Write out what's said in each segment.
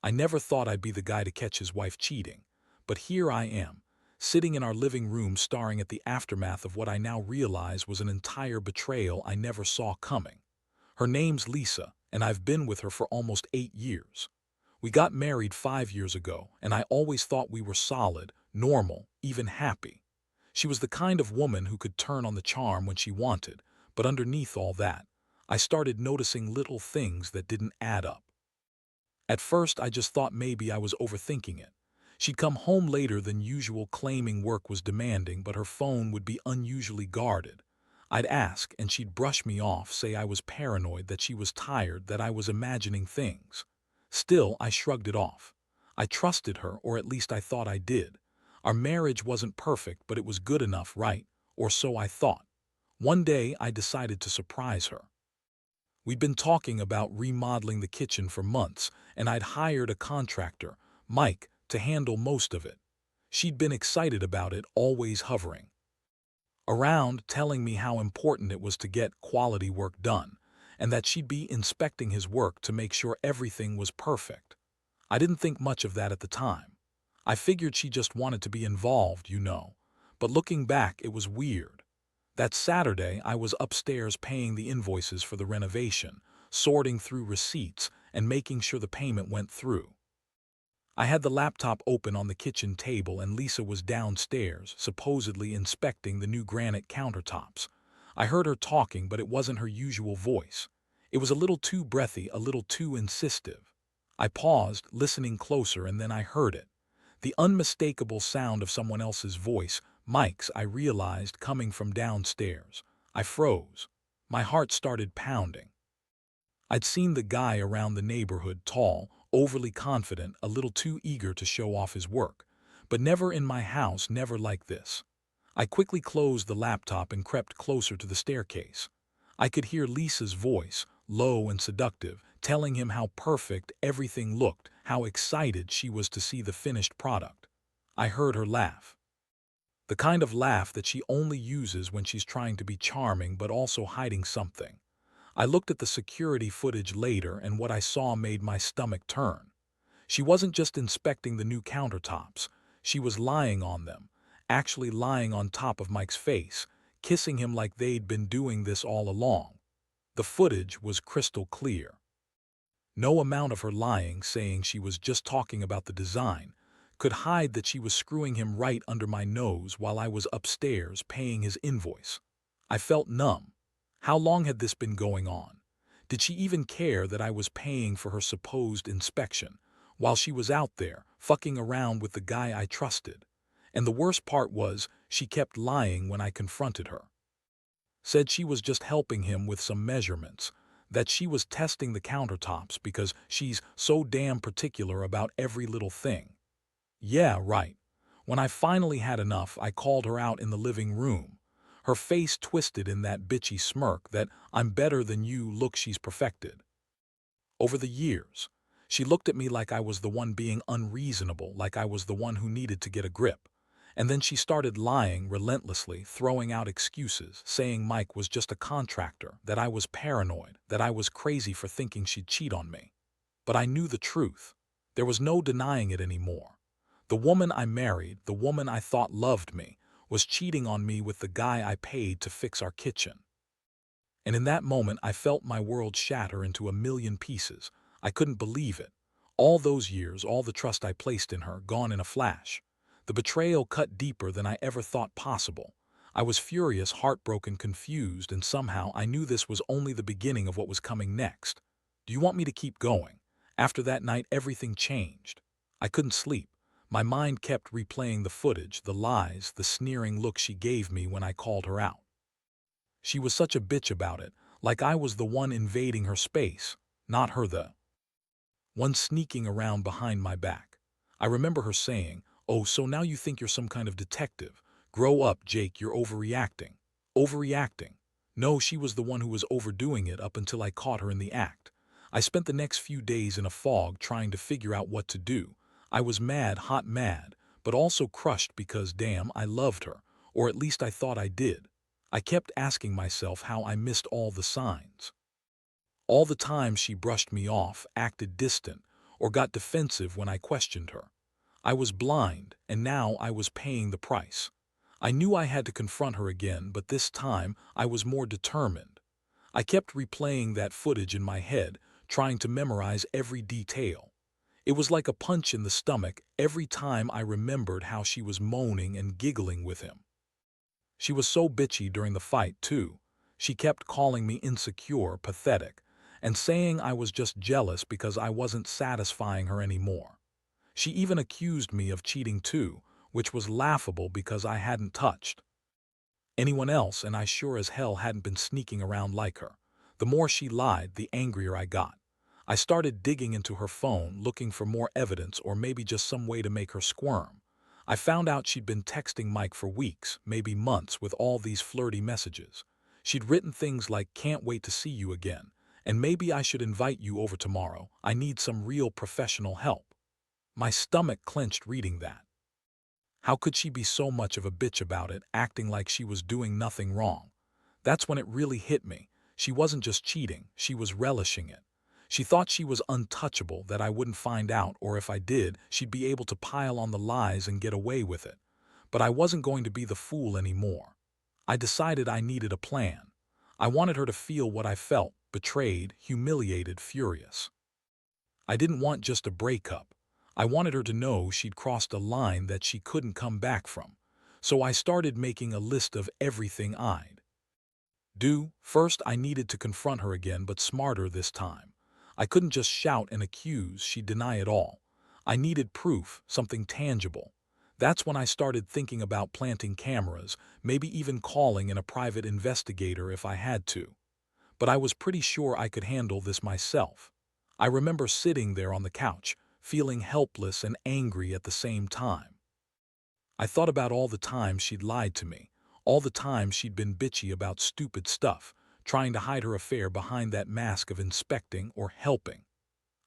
I never thought I'd be the guy to catch his wife cheating, but here I am, sitting in our living room staring at the aftermath of what I now realize was an entire betrayal I never saw coming. Her name's Lisa, and I've been with her for almost 8 years. We got married 5 years ago, and I always thought we were solid, normal, even happy. She was the kind of woman who could turn on the charm when she wanted, but underneath all that, I started noticing little things that didn't add up. At first, I just thought maybe I was overthinking it. She'd come home later than usual claiming work was demanding, but her phone would be unusually guarded. I'd ask, and she'd brush me off, say I was paranoid, that she was tired, that I was imagining things. Still, I shrugged it off. I trusted her, or at least I thought I did. Our marriage wasn't perfect, but it was good enough, right? Or so I thought. One day, I decided to surprise her. We'd been talking about remodeling the kitchen for months, and I'd hired a contractor, Mike, to handle most of it. She'd been excited about it, always hovering around, telling me how important it was to get quality work done, and that she'd be inspecting his work to make sure everything was perfect. I didn't think much of that at the time. I figured she just wanted to be involved, but looking back, it was weird. That Saturday, I was upstairs paying the invoices for the renovation, sorting through receipts, and making sure the payment went through. I had the laptop open on the kitchen table, and Lisa was downstairs, supposedly inspecting the new granite countertops. I heard her talking, but it wasn't her usual voice. It was a little too breathy, a little too insistent. I paused, listening closer, and then I heard it. The unmistakable sound of someone else's voice, Mike's, I realized, coming from downstairs. I froze. My heart started pounding. I'd seen the guy around the neighborhood, tall, overly confident, a little too eager to show off his work. But never in my house, never like this. I quickly closed the laptop and crept closer to the staircase. I could hear Lisa's voice, low and seductive, telling him how perfect everything looked, how excited she was to see the finished product. I heard her laugh. The kind of laugh that she only uses when she's trying to be charming but also hiding something. I looked at the security footage later, and what I saw made my stomach turn. She wasn't just inspecting the new countertops. She was lying on them, actually lying on top of Mike's face, kissing him like they'd been doing this all along. The footage was crystal clear. No amount of her lying, saying she was just talking about the design, could hide that she was screwing him right under my nose while I was upstairs paying his invoice. I felt numb. How long had this been going on? Did she even care that I was paying for her supposed inspection, while she was out there, fucking around with the guy I trusted? And the worst part was, she kept lying when I confronted her. Said she was just helping him with some measurements, that she was testing the countertops because she's so damn particular about every little thing. Yeah, right. When I finally had enough, I called her out in the living room. Her face twisted in that bitchy smirk, that "I'm better than you" look she's perfected. Over the years, she looked at me like I was the one being unreasonable, like I was the one who needed to get a grip. And then she started lying relentlessly, throwing out excuses, saying Mike was just a contractor, that I was paranoid, that I was crazy for thinking she'd cheat on me. But I knew the truth. There was no denying it anymore. The woman I married, the woman I thought loved me, was cheating on me with the guy I paid to fix our kitchen. And in that moment, I felt my world shatter into a million pieces. I couldn't believe it. All those years, all the trust I placed in her, gone in a flash. The betrayal cut deeper than I ever thought possible. I was furious, heartbroken, confused, and somehow I knew this was only the beginning of what was coming next. Do you want me to keep going? After that night, everything changed. I couldn't sleep. My mind kept replaying the footage, the lies, the sneering look she gave me when I called her out. She was such a bitch about it, like I was the one invading her space, not her the one sneaking around behind my back. I remember her saying, "Oh, so now you think you're some kind of detective. Grow up, Jake, you're overreacting." Overreacting. No, she was the one who was overdoing it up until I caught her in the act. I spent the next few days in a fog trying to figure out what to do. I was mad, hot mad, but also crushed because damn, I loved her, or at least I thought I did. I kept asking myself how I missed all the signs. All the times she brushed me off, acted distant, or got defensive when I questioned her. I was blind, and now I was paying the price. I knew I had to confront her again, but this time I was more determined. I kept replaying that footage in my head, trying to memorize every detail. It was like a punch in the stomach every time I remembered how she was moaning and giggling with him. She was so bitchy during the fight, too. She kept calling me insecure, pathetic, and saying I was just jealous because I wasn't satisfying her anymore. She even accused me of cheating too, which was laughable because I hadn't touched anyone else and I sure as hell hadn't been sneaking around like her. The more she lied, the angrier I got. I started digging into her phone, looking for more evidence or maybe just some way to make her squirm. I found out she'd been texting Mike for weeks, maybe months, with all these flirty messages. She'd written things like, "Can't wait to see you again," and "Maybe I should invite you over tomorrow. I need some real professional help." My stomach clenched reading that. How could she be so much of a bitch about it, acting like she was doing nothing wrong? That's when it really hit me. She wasn't just cheating, she was relishing it. She thought she was untouchable, that I wouldn't find out, or if I did, she'd be able to pile on the lies and get away with it. But I wasn't going to be the fool anymore. I decided I needed a plan. I wanted her to feel what I felt, betrayed, humiliated, furious. I didn't want just a breakup. I wanted her to know she'd crossed a line that she couldn't come back from. So I started making a list of everything I'd do. First, I needed to confront her again, but smarter this time. I couldn't just shout and accuse, she'd deny it all. I needed proof, something tangible. That's when I started thinking about planting cameras, maybe even calling in a private investigator if I had to. But I was pretty sure I could handle this myself. I remember sitting there on the couch, feeling helpless and angry at the same time. I thought about all the times she'd lied to me, all the times she'd been bitchy about stupid stuff, trying to hide her affair behind that mask of inspecting or helping.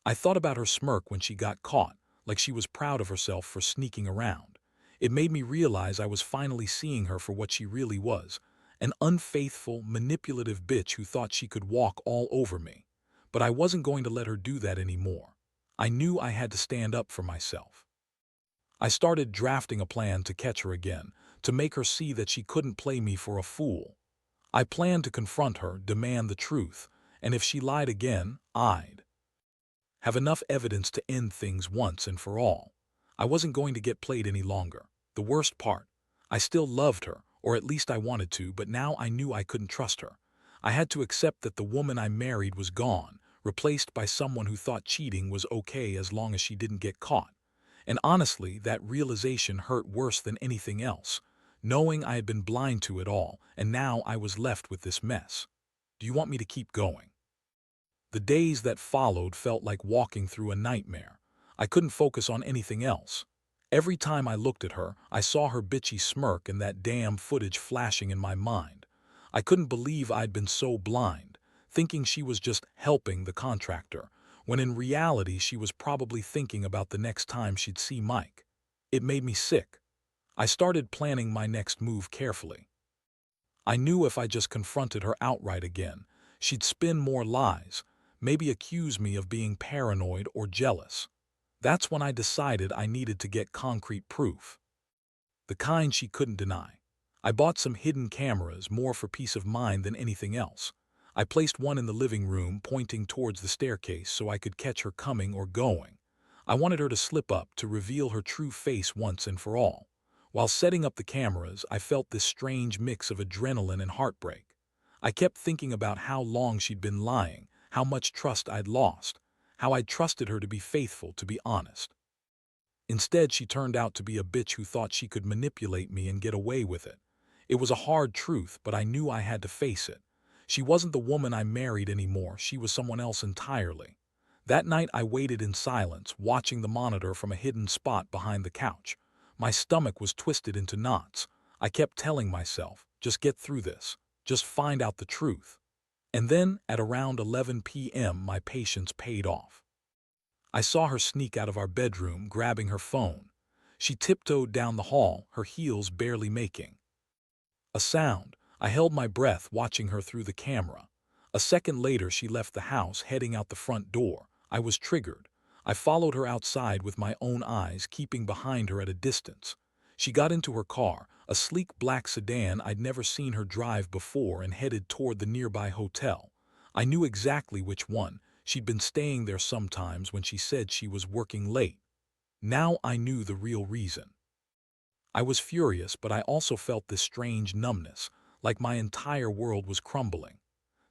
I thought about her smirk when she got caught, like she was proud of herself for sneaking around. It made me realize I was finally seeing her for what she really was, an unfaithful, manipulative bitch who thought she could walk all over me. But I wasn't going to let her do that anymore. I knew I had to stand up for myself. I started drafting a plan to catch her again, to make her see that she couldn't play me for a fool. I planned to confront her, demand the truth, and if she lied again, I'd have enough evidence to end things once and for all. I wasn't going to get played any longer. The worst part, I still loved her, or at least I wanted to, but now I knew I couldn't trust her. I had to accept that the woman I married was gone, replaced by someone who thought cheating was okay as long as she didn't get caught. And honestly, that realization hurt worse than anything else, knowing I had been blind to it all, and now I was left with this mess. Do you want me to keep going? The days that followed felt like walking through a nightmare. I couldn't focus on anything else. Every time I looked at her, I saw her bitchy smirk and that damn footage flashing in my mind. I couldn't believe I'd been so blind, thinking she was just helping the contractor, when in reality she was probably thinking about the next time she'd see Mike. It made me sick. I started planning my next move carefully. I knew if I just confronted her outright again, she'd spin more lies, maybe accuse me of being paranoid or jealous. That's when I decided I needed to get concrete proof, the kind she couldn't deny. I bought some hidden cameras, more for peace of mind than anything else. I placed one in the living room, pointing towards the staircase so I could catch her coming or going. I wanted her to slip up, to reveal her true face once and for all. While setting up the cameras, I felt this strange mix of adrenaline and heartbreak. I kept thinking about how long she'd been lying, how much trust I'd lost, how I'd trusted her to be faithful, to be honest. Instead, she turned out to be a bitch who thought she could manipulate me and get away with it. It was a hard truth, but I knew I had to face it. She wasn't the woman I married anymore, she was someone else entirely. That night I waited in silence, watching the monitor from a hidden spot behind the couch. My stomach was twisted into knots. I kept telling myself, just get through this, just find out the truth. And then, at around 11 p.m., my patience paid off. I saw her sneak out of our bedroom, grabbing her phone. She tiptoed down the hall, her heels barely making a sound. I held my breath, watching her through the camera. A second later, she left the house, heading out the front door. I was triggered. I followed her outside with my own eyes, keeping behind her at a distance. She got into her car, a sleek black sedan I'd never seen her drive before, and headed toward the nearby hotel. I knew exactly which one. She'd been staying there sometimes when she said she was working late. Now I knew the real reason. I was furious, but I also felt this strange numbness, like my entire world was crumbling.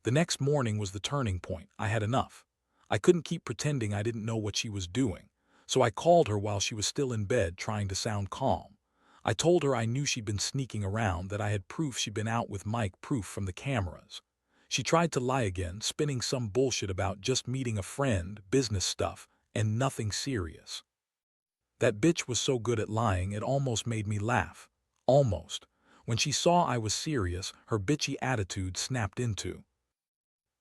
The next morning was the turning point. I had enough. I couldn't keep pretending I didn't know what she was doing, so I called her while she was still in bed, trying to sound calm. I told her I knew she'd been sneaking around, that I had proof she'd been out with Mike, proof from the cameras. She tried to lie again, spinning some bullshit about just meeting a friend, business stuff, and nothing serious. That bitch was so good at lying it almost made me laugh. Almost. When she saw I was serious, her bitchy attitude snapped into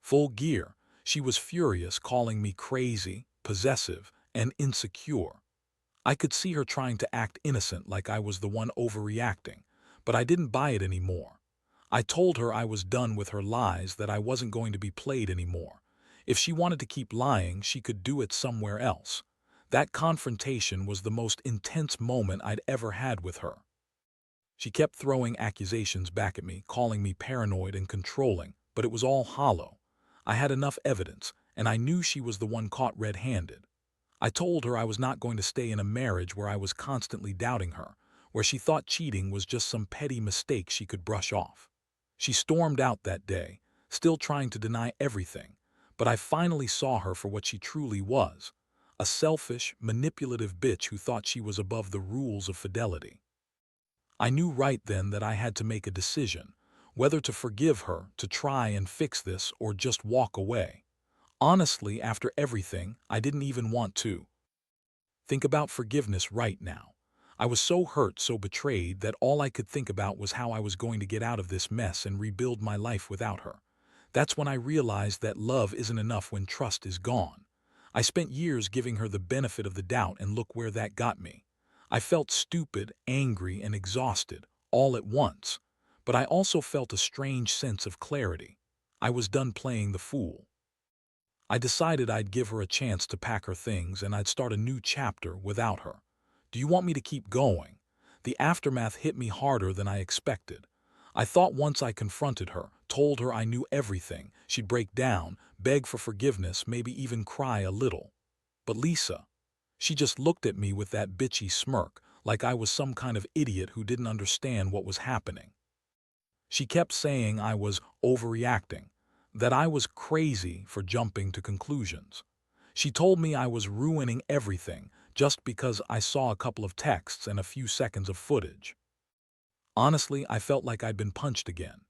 full gear. She was furious, calling me crazy, possessive, and insecure. I could see her trying to act innocent, like I was the one overreacting, but I didn't buy it anymore. I told her I was done with her lies, that I wasn't going to be played anymore. If she wanted to keep lying, she could do it somewhere else. That confrontation was the most intense moment I'd ever had with her. She kept throwing accusations back at me, calling me paranoid and controlling, but it was all hollow. I had enough evidence, and I knew she was the one caught red-handed. I told her I was not going to stay in a marriage where I was constantly doubting her, where she thought cheating was just some petty mistake she could brush off. She stormed out that day, still trying to deny everything, but I finally saw her for what she truly was, a selfish, manipulative bitch who thought she was above the rules of fidelity. I knew right then that I had to make a decision, whether to forgive her, to try and fix this, or just walk away. Honestly, after everything, I didn't even want to think about forgiveness right now. I was so hurt, so betrayed, that all I could think about was how I was going to get out of this mess and rebuild my life without her. That's when I realized that love isn't enough when trust is gone. I spent years giving her the benefit of the doubt, and look where that got me. I felt stupid, angry, and exhausted, all at once. But I also felt a strange sense of clarity. I was done playing the fool. I decided I'd give her a chance to pack her things, and I'd start a new chapter without her. Do you want me to keep going? The aftermath hit me harder than I expected. I thought once I confronted her, told her I knew everything, she'd break down, beg for forgiveness, maybe even cry a little. But Lisa, she just looked at me with that bitchy smirk, like I was some kind of idiot who didn't understand what was happening. She kept saying I was overreacting, that I was crazy for jumping to conclusions. She told me I was ruining everything just because I saw a couple of texts and a few seconds of footage. Honestly, I felt like I'd been punched again.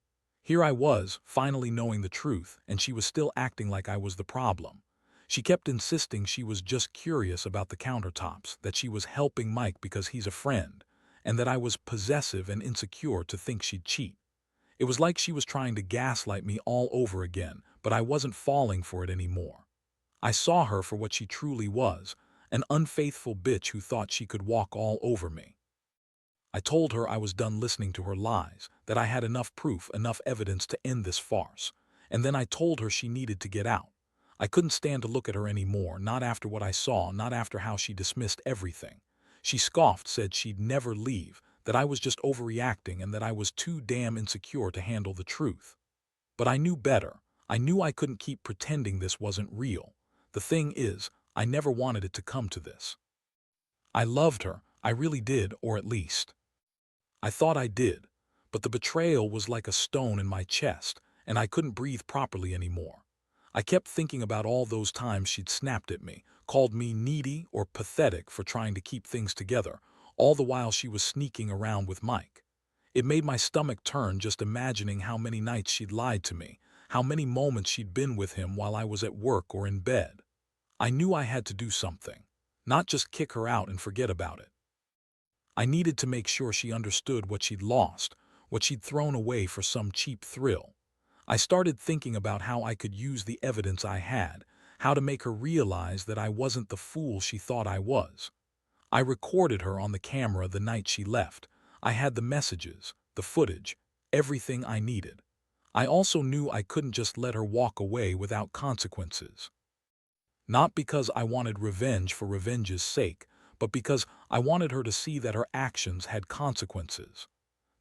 Here I was, finally knowing the truth, and she was still acting like I was the problem. She kept insisting she was just curious about the countertops, that she was helping Mike because he's a friend, and that I was possessive and insecure to think she'd cheat. It was like she was trying to gaslight me all over again, but I wasn't falling for it anymore. I saw her for what she truly was, an unfaithful bitch who thought she could walk all over me. I told her I was done listening to her lies, that I had enough proof, enough evidence to end this farce. And then I told her she needed to get out. I couldn't stand to look at her anymore, not after what I saw, not after how she dismissed everything. She scoffed, said she'd never leave, that I was just overreacting, and that I was too damn insecure to handle the truth. But I knew better. I knew I couldn't keep pretending this wasn't real. The thing is, I never wanted it to come to this. I loved her, I really did, or at least I thought I did, but the betrayal was like a stone in my chest, and I couldn't breathe properly anymore. I kept thinking about all those times she'd snapped at me, called me needy or pathetic for trying to keep things together, all the while she was sneaking around with Mike. It made my stomach turn just imagining how many nights she'd lied to me, how many moments she'd been with him while I was at work or in bed. I knew I had to do something, not just kick her out and forget about it. I needed to make sure she understood what she'd lost, what she'd thrown away for some cheap thrill. I started thinking about how I could use the evidence I had, how to make her realize that I wasn't the fool she thought I was. I recorded her on the camera the night she left. I had the messages, the footage, everything I needed. I also knew I couldn't just let her walk away without consequences. Not because I wanted revenge for revenge's sake, but because I wanted her to see that her actions had consequences.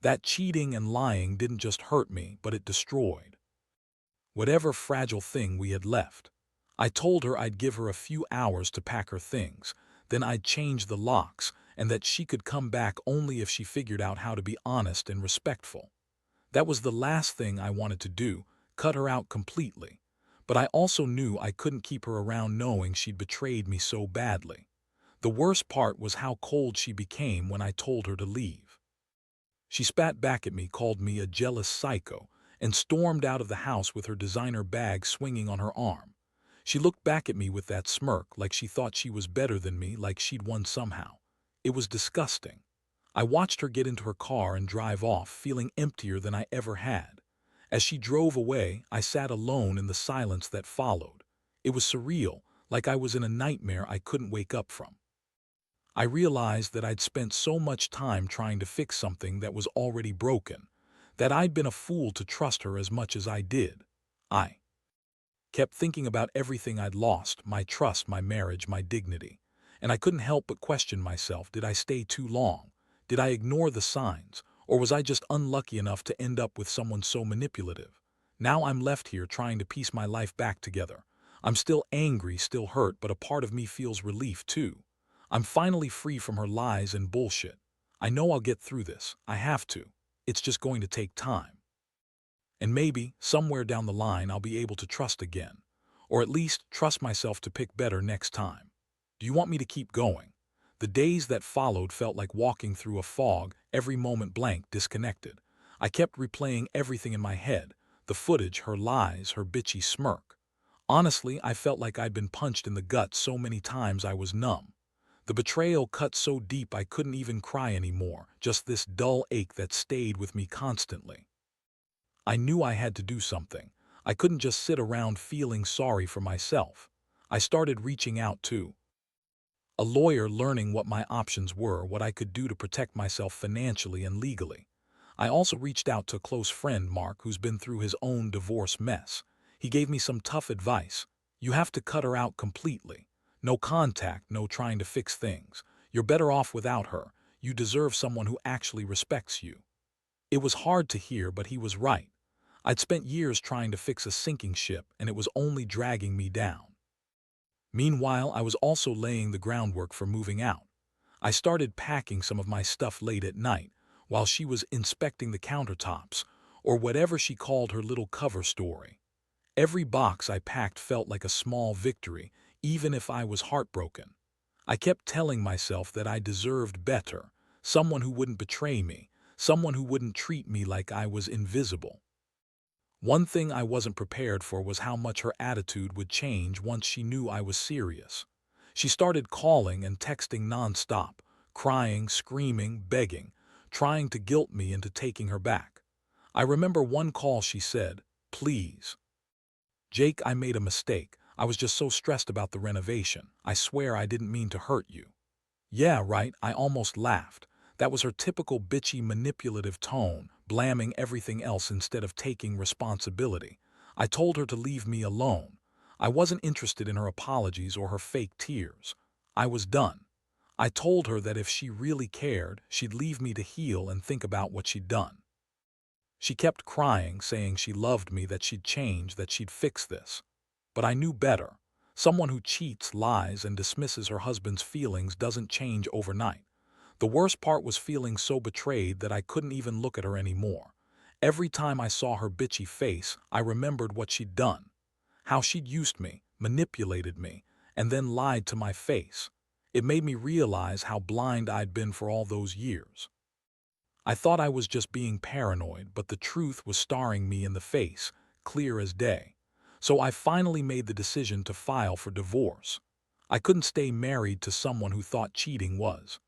That cheating and lying didn't just hurt me, but it destroyed whatever fragile thing we had left. I told her I'd give her a few hours to pack her things, then I'd change the locks, and that she could come back only if she figured out how to be honest and respectful. That was the last thing I wanted to do, cut her out completely. But I also knew I couldn't keep her around knowing she'd betrayed me so badly. The worst part was how cold she became when I told her to leave. She spat back at me, called me a jealous psycho, and stormed out of the house with her designer bag swinging on her arm. She looked back at me with that smirk, like she thought she was better than me, like she'd won somehow. It was disgusting. I watched her get into her car and drive off, feeling emptier than I ever had. As she drove away, I sat alone in the silence that followed. It was surreal, like I was in a nightmare I couldn't wake up from. I realized that I'd spent so much time trying to fix something that was already broken, that I'd been a fool to trust her as much as I did. I kept thinking about everything I'd lost, my trust, my marriage, my dignity. And I couldn't help but question myself. Did I stay too long? Did I ignore the signs? Or was I just unlucky enough to end up with someone so manipulative? Now I'm left here trying to piece my life back together. I'm still angry, still hurt, but a part of me feels relief too. I'm finally free from her lies and bullshit. I know I'll get through this. I have to. It's just going to take time. And maybe, somewhere down the line, I'll be able to trust again. Or at least trust myself to pick better next time. Do you want me to keep going? The days that followed felt like walking through a fog, every moment blank, disconnected. I kept replaying everything in my head, the footage, her lies, her bitchy smirk. Honestly, I felt like I'd been punched in the gut so many times I was numb. The betrayal cut so deep I couldn't even cry anymore, just this dull ache that stayed with me constantly. I knew I had to do something. I couldn't just sit around feeling sorry for myself. I started reaching out to a lawyer, learning what my options were, what I could do to protect myself financially and legally. I also reached out to a close friend, Mark, who's been through his own divorce mess. He gave me some tough advice. You have to cut her out completely. No contact, no trying to fix things. You're better off without her. You deserve someone who actually respects you. It was hard to hear, but he was right. I'd spent years trying to fix a sinking ship, and it was only dragging me down. Meanwhile, I was also laying the groundwork for moving out. I started packing some of my stuff late at night, while she was inspecting the countertops, or whatever she called her little cover story. Every box I packed felt like a small victory, even if I was heartbroken. I kept telling myself that I deserved better, someone who wouldn't betray me, someone who wouldn't treat me like I was invisible. One thing I wasn't prepared for was how much her attitude would change once she knew I was serious. She started calling and texting nonstop, crying, screaming, begging, trying to guilt me into taking her back. I remember one call she said, "Please, Jake, I made a mistake. I was just so stressed about the renovation. I swear I didn't mean to hurt you." Yeah, right, I almost laughed. That was her typical bitchy, manipulative tone, blaming everything else instead of taking responsibility. I told her to leave me alone. I wasn't interested in her apologies or her fake tears. I was done. I told her that if she really cared, she'd leave me to heal and think about what she'd done. She kept crying, saying she loved me, that she'd change, that she'd fix this. But I knew better. Someone who cheats, lies, and dismisses her husband's feelings doesn't change overnight. The worst part was feeling so betrayed that I couldn't even look at her anymore. Every time I saw her bitchy face, I remembered what she'd done. How she'd used me, manipulated me, and then lied to my face. It made me realize how blind I'd been for all those years. I thought I was just being paranoid, but the truth was staring me in the face, clear as day. So I finally made the decision to file for divorce. I couldn't stay married to someone who thought cheating was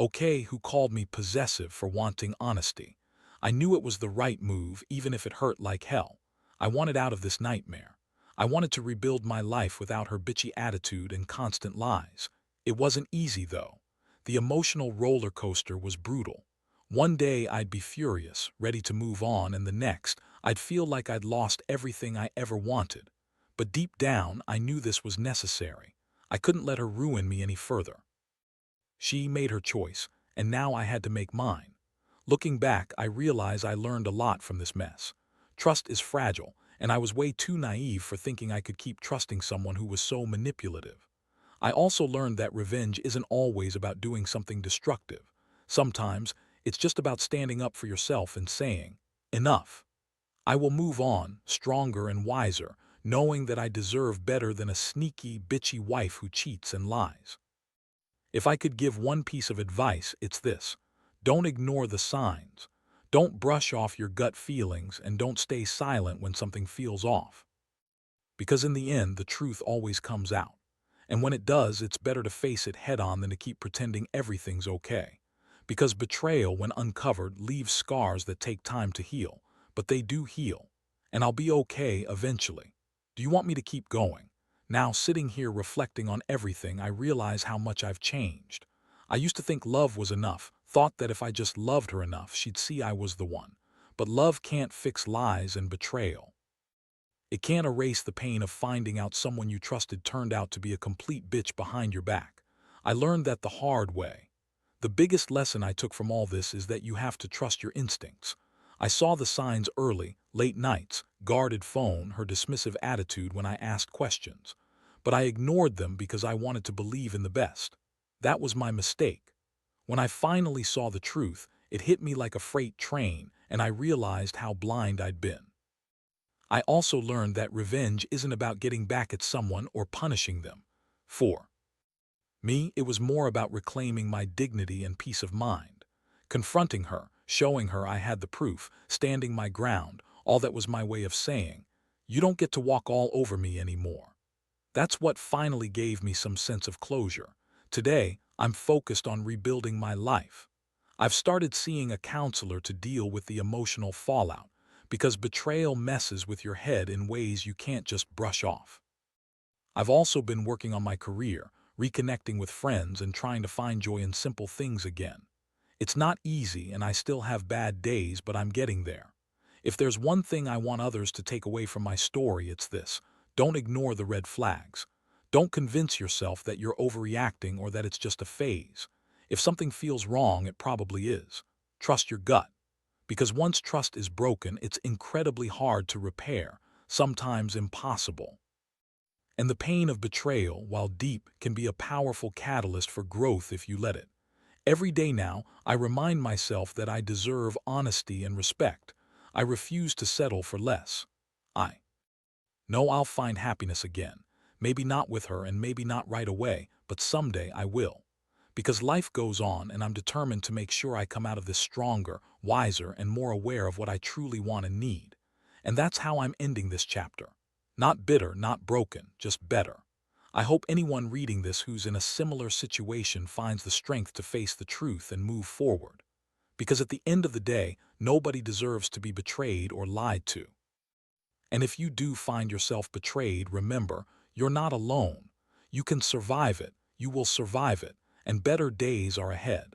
okay, who called me possessive for wanting honesty. I knew it was the right move, even if it hurt like hell. I wanted out of this nightmare. I wanted to rebuild my life without her bitchy attitude and constant lies. It wasn't easy, though. The emotional roller coaster was brutal. One day I'd be furious, ready to move on, and the next, I'd feel like I'd lost everything I ever wanted. But deep down, I knew this was necessary. I couldn't let her ruin me any further. She made her choice, and now I had to make mine. Looking back, I realize I learned a lot from this mess. Trust is fragile, and I was way too naive for thinking I could keep trusting someone who was so manipulative. I also learned that revenge isn't always about doing something destructive. Sometimes, it's just about standing up for yourself and saying, enough. I will move on, stronger and wiser, knowing that I deserve better than a sneaky, bitchy wife who cheats and lies. If I could give one piece of advice, it's this. Don't ignore the signs. Don't brush off your gut feelings, and don't stay silent when something feels off. Because in the end, the truth always comes out. And when it does, it's better to face it head on than to keep pretending everything's okay. Because betrayal, when uncovered, leaves scars that take time to heal. But they do heal. And I'll be okay eventually. Do you want me to keep going? Now, sitting here reflecting on everything, I realize how much I've changed. I used to think love was enough, thought that if I just loved her enough, she'd see I was the one. But love can't fix lies and betrayal. It can't erase the pain of finding out someone you trusted turned out to be a complete bitch behind your back. I learned that the hard way. The biggest lesson I took from all this is that you have to trust your instincts. I saw the signs early, late nights, guarded phone, her dismissive attitude when I asked questions. But I ignored them because I wanted to believe in the best. That was my mistake. When I finally saw the truth, it hit me like a freight train, and I realized how blind I'd been. I also learned that revenge isn't about getting back at someone or punishing them. For me, it was more about reclaiming my dignity and peace of mind. Confronting her, showing her I had the proof, standing my ground, all that was my way of saying, you don't get to walk all over me anymore. That's what finally gave me some sense of closure. Today, I'm focused on rebuilding my life. I've started seeing a counselor to deal with the emotional fallout, because betrayal messes with your head in ways you can't just brush off. I've also been working on my career, reconnecting with friends and trying to find joy in simple things again. It's not easy and I still have bad days, but I'm getting there. If there's one thing I want others to take away from my story, it's this. Don't ignore the red flags. Don't convince yourself that you're overreacting or that it's just a phase. If something feels wrong, it probably is. Trust your gut. Because once trust is broken, it's incredibly hard to repair, sometimes impossible. And the pain of betrayal, while deep, can be a powerful catalyst for growth if you let it. Every day now, I remind myself that I deserve honesty and respect. I refuse to settle for less. I know I'll find happiness again. Maybe not with her and maybe not right away, but someday I will. Because life goes on and I'm determined to make sure I come out of this stronger, wiser, and more aware of what I truly want and need. And that's how I'm ending this chapter. Not bitter, not broken, just better. I hope anyone reading this who's in a similar situation finds the strength to face the truth and move forward. Because at the end of the day, nobody deserves to be betrayed or lied to. And if you do find yourself betrayed, remember, you're not alone. You can survive it, you will survive it, and better days are ahead.